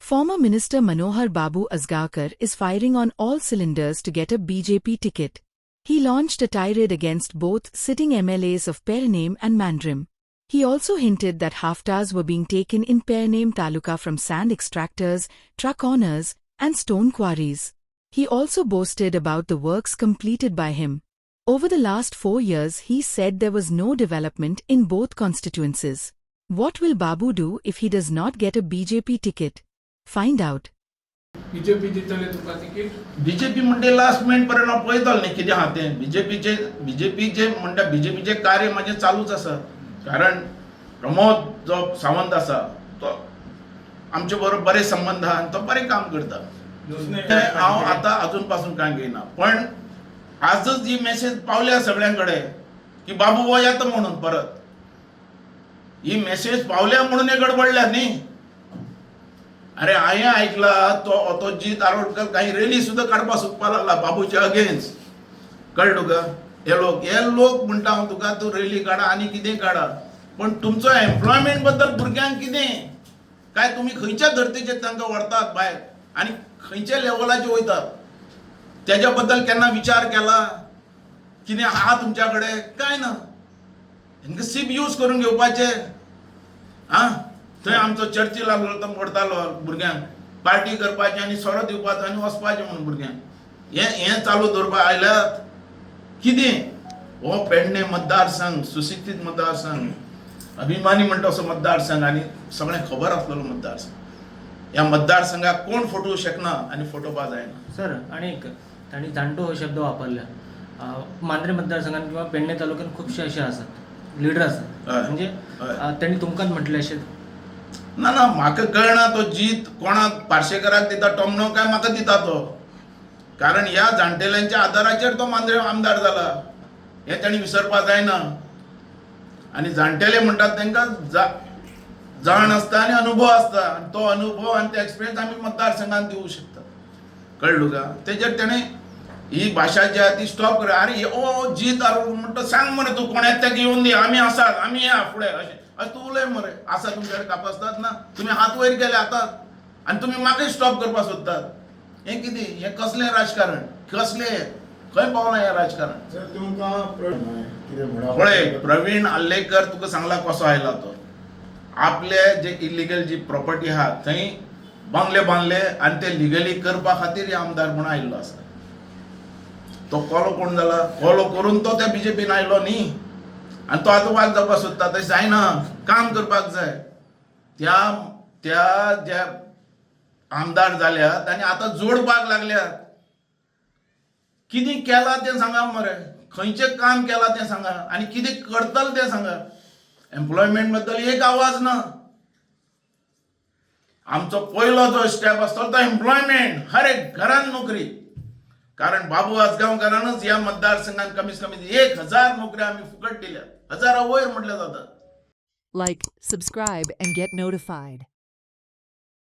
Former Minister Manohar Babu Asgaonkar is firing on all cylinders to get a BJP ticket. He launched a tirade against both sitting MLAs of Peraname and Mandrim. He also hinted that haftas were being taken in Peraname Taluka from sand extractors, truck owners, and stone quarries. He also boasted about the works completed by him. Over the last 4 years, he said there was no development in both constituencies. What will Babu do if he does not get a BJP ticket? Find out. BJP दितले तुका ticket BJP म्हणजे last minute पर्यंत पळयतलो न्ही कितें आहा तें बीजेपीचे म्हणटा बीजेपीचे कार्य म्हणजे चालूच आसा. कारण प्रमोद जो सावंत आसा तो आमचे बरोबर बरे संबंध आहा आनी तो बरें काम करता. हांव आतां अजून पासून कांय घेयना, पण आजच जी मेसेज पावल्या सगळ्यांकडे की बाबू हो येता म्हणून परत, ही मेसेज पावल्या म्हणून हे गडबडल्या न्ही. अरे हांवें आयकला तो जीत आरोडकर काही रॅली सुद्धा काडपाक सुटपाक लागला बाबूच्या अगेन्स्ट. कळ्ळें तुका? हे लोक म्हणटा हांव तुका तूं रॅली काडा आनी कितें काडा, पण तुमचो एम्प्लॉयमेंट बद्दल भुरग्यांक कितें काय तुम्ही खंयच्या धर्तीचेर तांकां व्हरतात भायर आनी खंयच्या लेवलाचेर वयतात त्याच्या बद्दल केन्ना विचार केला? कितें आहा तुमच्या कडेन? काय ना. तांकां सीप यूज करून घेवपाचे. थंय आमचो चर्ची लागलो तो मोडतालो भुरग्यांक पार्टी करपाची आनी सोरो दिवपाचो आनी वचपाचें म्हणून भुरग्यांक हें चालू दवरपाक आयल्यात. कितें हो पेडणे मतदारसंघ सुशिक्षीत मतदारसंघ, अभिमानी म्हणटा असो मतदारसंघ आनी सगळें खबर आसलेलो मतदारसंघ. ह्या मतदारसंघाक कोण फटवू शकना आनी फटोवपाक जायना. सर आणि एक तांणी जाणटो हो शब्द वापरला. मांद्रे मतदारसंघात किंवा पेडणे तालुक्यात खुबशे असे आसात लिडर आसात, म्हणजे तांणी तुमकांच म्हटलें अशें. ना म्हाका कळना तो जीत कोणाक पार्सेकराक दिता टोमनो काय म्हाका दिता तो. कारण ह्या जाणटेल्यांच्या आदाराचेर तो मांद्रे आमदार जाला हें तांणी विसरपाक जायना. आनी जाणटेले म्हणटात तांकां जाण आसता आनी अनुभव आसता, आनी तो अनुभव आनी ते एक्सपिरियन्स आमी मतदारसंघात दिवंक शकता. कळ्ळें तुका? तेजेर ताणें ही भाशा जी आहा ती स्टॉप कर. अरे ओ जीत म्हणटा सांग मरे तूं कोण येता तेका येवन दी, आमी आसात, आमी या फुडें अशें तूं उलय मरे. आसा तुमचे कडेन कापासतात ना? तुमी हात वयर केले आतां आनी तुमी म्हाकाय स्टॉप करपाक सोदतात. हें कितें? हें कसलें राजकारण? कसलें खंय पावलां हें राजकारण? पळय प्रवीण आल्लेकर तुका सांगला कसो आयला तो. आपले जे इलिगल जी प्रॉपर्टी आहा थंय बंगले बांदले आनी ते लिगली करपा खातीर आमदार म्हणून आयिल्लो आसा. तो कोलो कोण जाला? कोलो करून तो त्या बीजेपीन आयलो न्ही, आनी तो आतां वाग जावपाक सोदता. तशें जायना. काम करपाक जाय. त्या जे आमदार जाल्यात आनी आतां जोडपाक लागल्यात. कितें केलां तें सांगा मरे. खंयचें काम केलां तें सांगा आनी कितें करतले तें सांगा. एम्प्लॉयमेंट बद्दल एक आवाज ना. आमचो पयलो जो स्टेप आसतो तो एम्प्लॉयमेंट. हर एक घरान नोकरी. कारण बाबू आसगांवकारानच ह्या मतदारसंघात कमीत कमी 1000 नोकऱ्या आमी फुकट दिल्यात. 1000 वयर म्हटलें जाता. Like, subscribe and get notified.